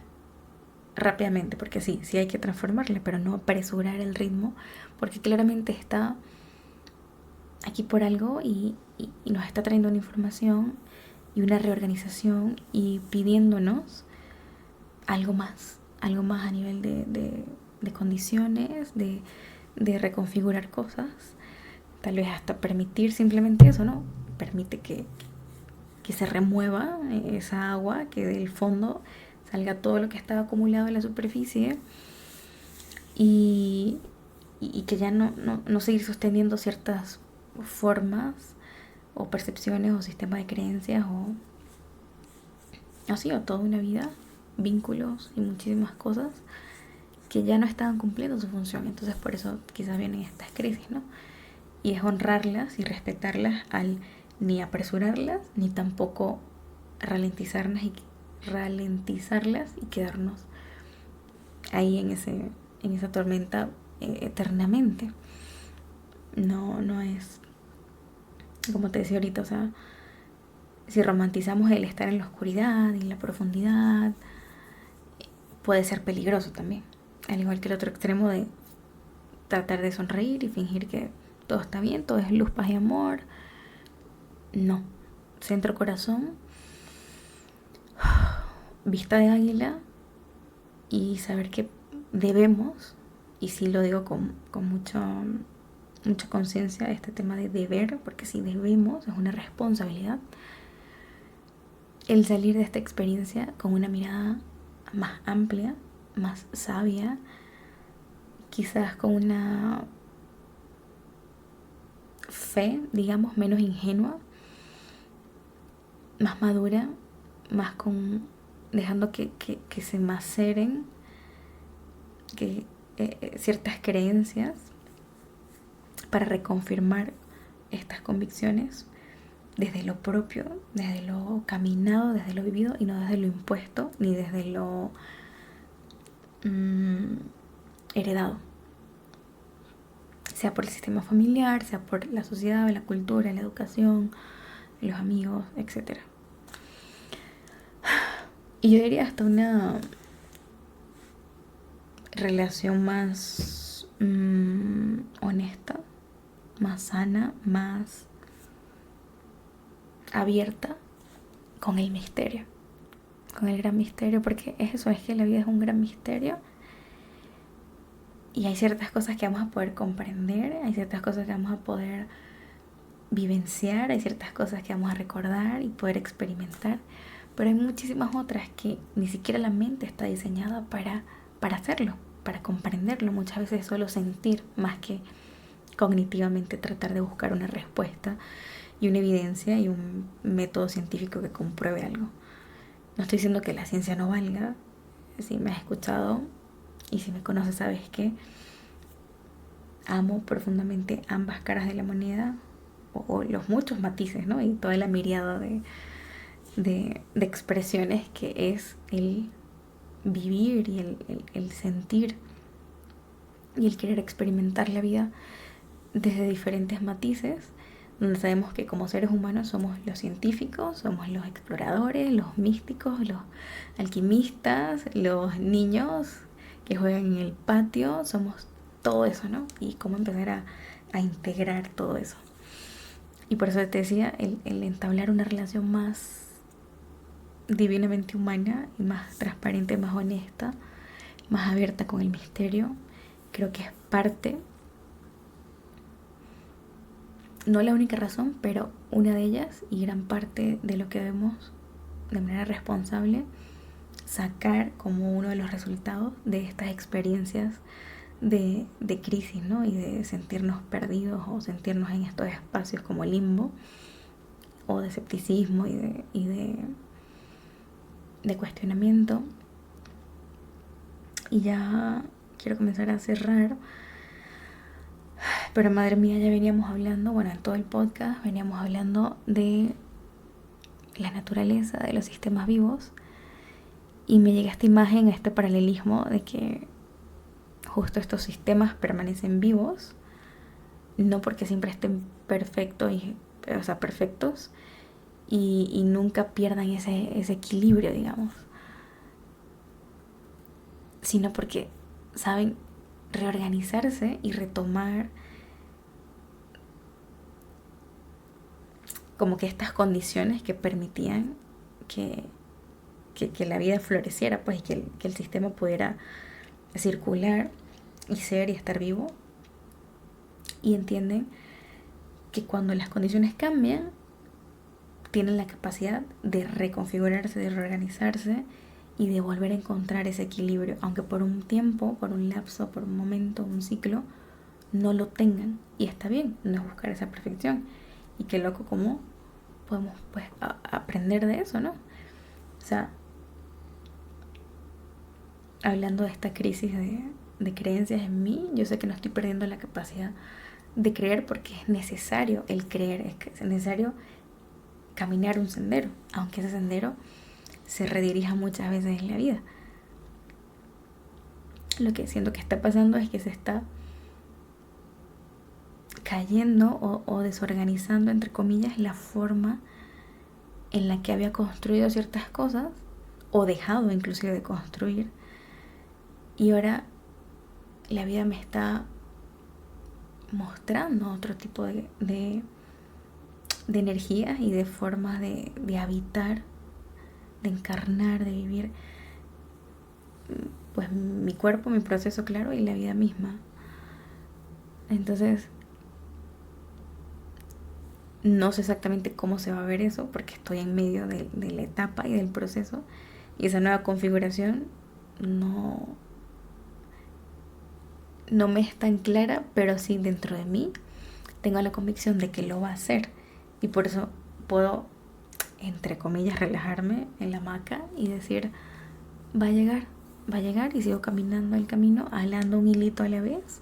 [SPEAKER 1] rápidamente, porque sí hay que transformarla, pero no apresurar el ritmo, porque claramente está aquí por algo y nos está trayendo una información y una reorganización y pidiéndonos algo más a nivel de condiciones, de reconfigurar cosas, tal vez hasta permitir simplemente eso, ¿no? Permite que se remueva esa agua, que del fondo salga todo lo que estaba acumulado en la superficie y, y que ya no seguir sosteniendo ciertas formas o percepciones o sistemas de creencias o así, o toda una vida, vínculos y muchísimas cosas que ya no estaban cumpliendo su función. Entonces por eso quizás vienen estas crisis, ¿no? Y es honrarlas y respetarlas al ni apresurarlas ni tampoco ralentizarlas y quedarnos ahí en esa tormenta eternamente. No es como te decía ahorita, o sea, si romantizamos el estar en la oscuridad y en la profundidad, puede ser peligroso también. Al igual que el otro extremo de tratar de sonreír y fingir que todo está bien, todo es luz, paz y amor. No. Centro corazón, vista de águila y saber que debemos, y sí lo digo con mucha conciencia, este tema de deber, porque si debemos, es una responsabilidad, el salir de esta experiencia con una mirada más amplia, más sabia, quizás con una fe, digamos, menos ingenua, más madura, más con dejando que se maceren que, ciertas creencias para reconfirmar estas convicciones desde lo propio, desde lo caminado, desde lo vivido y no desde lo impuesto ni desde lo heredado, sea por el sistema familiar, sea por la sociedad, la cultura, la educación, los amigos, etc. Y yo diría hasta una relación más honesta, más sana, más abierta con el misterio, con el gran misterio, porque eso es que la vida es un gran misterio y hay ciertas cosas que vamos a poder comprender, hay ciertas cosas que vamos a poder vivenciar, hay ciertas cosas que vamos a recordar y poder experimentar, pero hay muchísimas otras que ni siquiera la mente está diseñada para hacerlo, para comprenderlo. Muchas veces es solo sentir más que cognitivamente tratar de buscar una respuesta y una evidencia y un método científico que compruebe algo. No estoy diciendo que la ciencia no valga. Si me has escuchado y si me conoces sabes que amo profundamente ambas caras de la moneda o los muchos matices, ¿no? Y toda la miriada de expresiones que es el vivir y el sentir y el querer experimentar la vida desde diferentes matices, donde sabemos que como seres humanos somos los científicos, somos los exploradores, los místicos, los alquimistas, los niños que juegan en el patio, somos todo eso, ¿no? Y cómo empezar a integrar todo eso. Y por eso te decía, el entablar una relación más divinamente humana y más transparente, más honesta, más abierta con el misterio, creo que es parte, no la única razón, pero una de ellas y gran parte de lo que debemos de manera responsable sacar como uno de los resultados de estas experiencias de crisis, ¿no? Y de sentirnos perdidos o sentirnos en estos espacios como limbo o de escepticismo y de cuestionamiento. Y ya quiero comenzar a cerrar, pero madre mía, ya veníamos hablando, bueno, en todo el podcast veníamos hablando de la naturaleza, de los sistemas vivos, y me llega esta imagen, este paralelismo de que justo estos sistemas permanecen vivos, no porque siempre estén perfectos y nunca pierdan ese equilibrio, digamos, sino porque saben reorganizarse y retomar como que estas condiciones que permitían que la vida floreciera, pues, y que el sistema pudiera circular y ser y estar vivo. Y entienden que cuando las condiciones cambian, tienen la capacidad de reconfigurarse, de reorganizarse y de volver a encontrar ese equilibrio, aunque por un tiempo, por un lapso, por un momento, un ciclo, no lo tengan. Y está bien, no es buscar esa perfección. Y qué loco cómo podemos, pues, aprender de eso, ¿no? O sea, hablando de esta crisis de creencias en mí, yo sé que no estoy perdiendo la capacidad de creer, porque es necesario el creer, es necesario caminar un sendero, aunque ese sendero se redirija muchas veces en la vida. Lo que siento que está pasando es que se está cayendo o desorganizando, entre comillas, la forma en la que había construido ciertas cosas o dejado inclusive de construir, y ahora la vida me está mostrando otro tipo de energías y de formas de habitar, de encarnar, de vivir, pues mi cuerpo, mi proceso, claro, y la vida misma. Entonces no sé exactamente cómo se va a ver eso, porque estoy en medio de la etapa y del proceso, y esa nueva configuración no me es tan clara, pero sí dentro de mí tengo la convicción de que lo va a hacer, y por eso puedo, entre comillas, relajarme en la hamaca y decir, va a llegar, y sigo caminando el camino, jalando un hilito a la vez,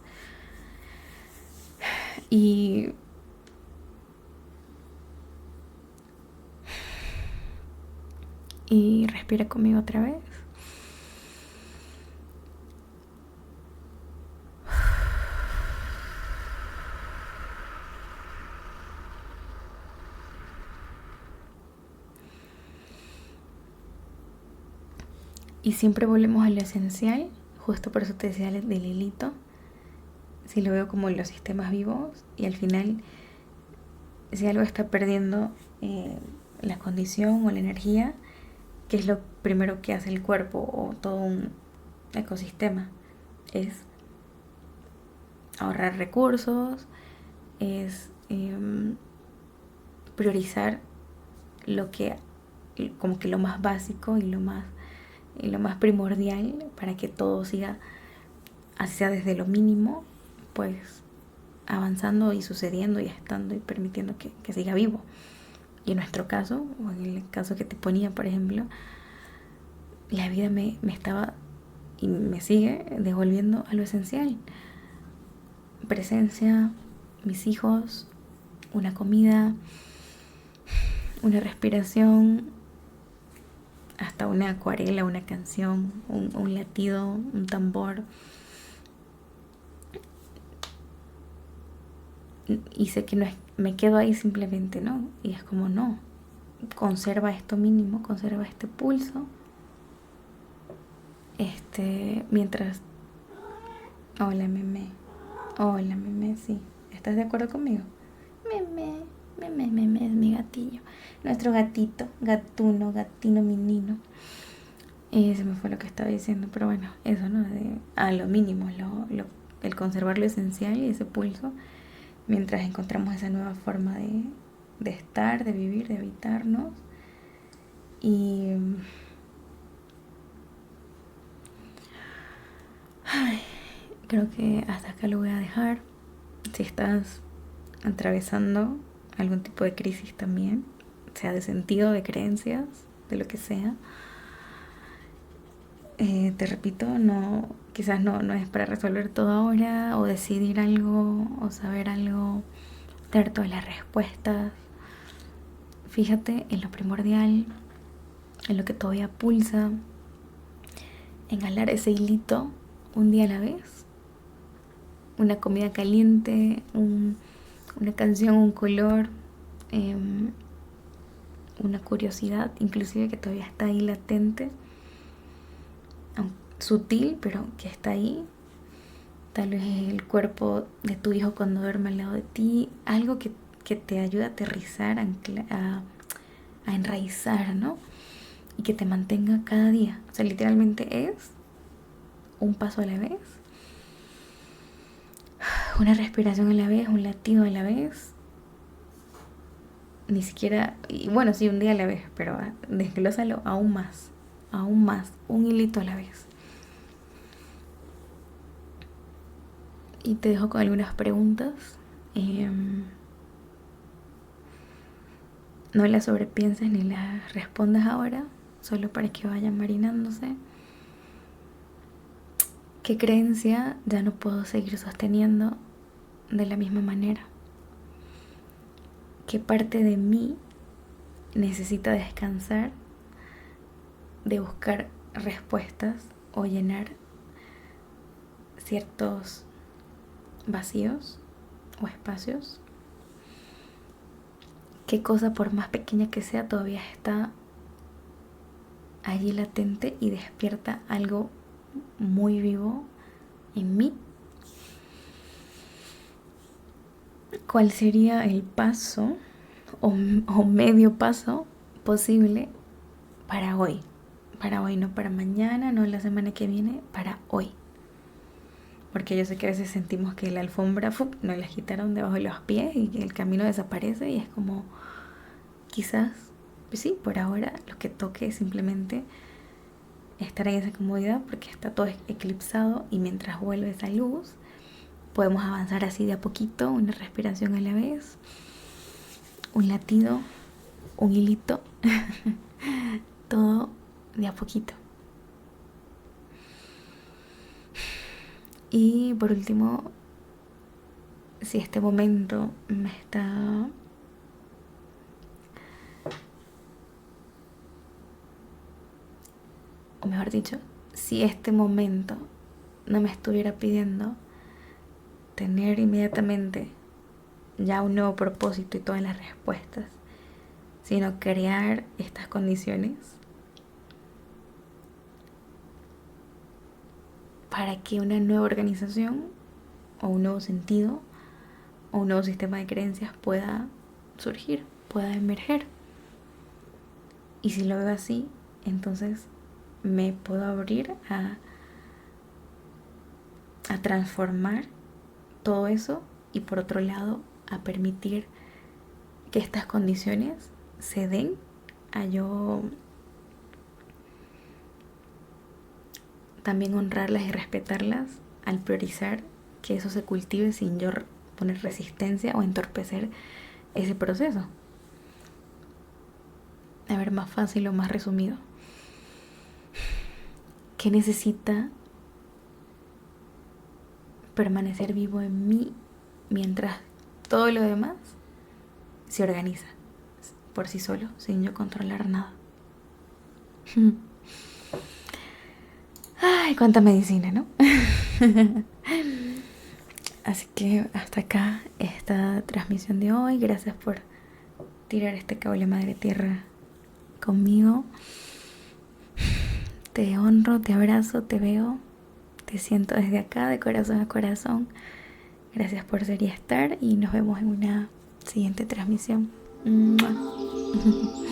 [SPEAKER 1] y respira conmigo otra vez. Y siempre volvemos a lo esencial, justo por eso te decía del hilito, si lo veo como los sistemas vivos, y al final, si algo está perdiendo la condición o la energía, ¿qué es lo primero que hace el cuerpo o todo un ecosistema? Es ahorrar recursos, es priorizar lo que, como que lo más básico y lo más primordial, para que todo siga, así sea desde lo mínimo, pues avanzando y sucediendo y estando y permitiendo que siga vivo. Y en nuestro caso, o en el caso que te ponía, por ejemplo, la vida me estaba y me sigue devolviendo a lo esencial: presencia, mis hijos, una comida, una respiración, hasta una acuarela, una canción, un latido, un tambor. Y sé que no es, me quedo ahí simplemente, ¿no? Y es como, no, conserva esto mínimo, conserva este pulso. Mientras... Hola, meme. Hola, meme, sí. ¿Estás de acuerdo conmigo? Meme, meme, es mi gatillo. Nuestro gatito, gatuno, gatino, menino. Se me fue lo que estaba diciendo, pero bueno, eso, ¿no? A lo mínimo, el conservar lo esencial y ese pulso, mientras encontramos esa nueva forma de estar, de vivir, de habitarnos. Y ay, creo que hasta acá lo voy a dejar. Si estás atravesando algún tipo de crisis también, sea de sentido, de creencias, de lo que sea, te repito, no, quizás no es para resolver todo ahora o decidir algo o saber algo, dar todas las respuestas. Fíjate en lo primordial, en lo que todavía pulsa, en jalar ese hilito un día a la vez, una comida caliente, una canción, un color, una curiosidad, inclusive que todavía está ahí latente, sutil, pero que está ahí. Tal vez es el cuerpo de tu hijo cuando duerme al lado de ti, algo que te ayuda a aterrizar, a enraizar, ¿no? Y que te mantenga cada día. O sea, literalmente es un paso a la vez, una respiración a la vez, un latido a la vez. Ni siquiera, y bueno, sí, un día a la vez, pero desglósalo aún más, un hilito a la vez. Y te dejo con algunas preguntas. No las sobrepienses ni las respondas ahora, solo para que vayan marinándose. ¿Qué creencia ya no puedo seguir sosteniendo de la misma manera? ¿Qué parte de mí necesita descansar de buscar respuestas o llenar ciertos vacíos o espacios? ¿Qué cosa, por más pequeña que sea, todavía está allí latente y despierta algo muy vivo en mí? ¿Cuál sería el paso o medio paso posible para hoy? Para hoy, no para mañana, no la semana que viene, para hoy. Porque yo sé que a veces sentimos que la alfombra nos la quitaron debajo de los pies y que el camino desaparece y es como, quizás, pues sí, por ahora lo que toque es simplemente estar en esa comodidad porque está todo eclipsado y mientras vuelve esa luz podemos avanzar así de a poquito, una respiración a la vez, un latido, un hilito, todo de a poquito. Y por último, si este momento me está... o mejor dicho, si este momento no me estuviera pidiendo tener inmediatamente ya un nuevo propósito y todas las respuestas, sino crear estas condiciones para que una nueva organización o un nuevo sentido o un nuevo sistema de creencias pueda surgir, pueda emerger. Y si lo veo así, entonces me puedo abrir a transformar todo eso y por otro lado a permitir que estas condiciones se den, a yo también honrarlas y respetarlas al priorizar que eso se cultive sin yo poner resistencia o entorpecer ese proceso. A ver, más fácil o más resumido. ¿Qué necesita permanecer vivo en mí mientras todo lo demás se organiza por sí solo, sin yo controlar nada? Ay, cuánta medicina, ¿no? Así que hasta acá esta transmisión de hoy. Gracias por tirar este cable madre tierra conmigo. Te honro, te abrazo, te veo, te siento desde acá, de corazón a corazón. Gracias por ser y estar, y nos vemos en una siguiente transmisión. ¡Mua!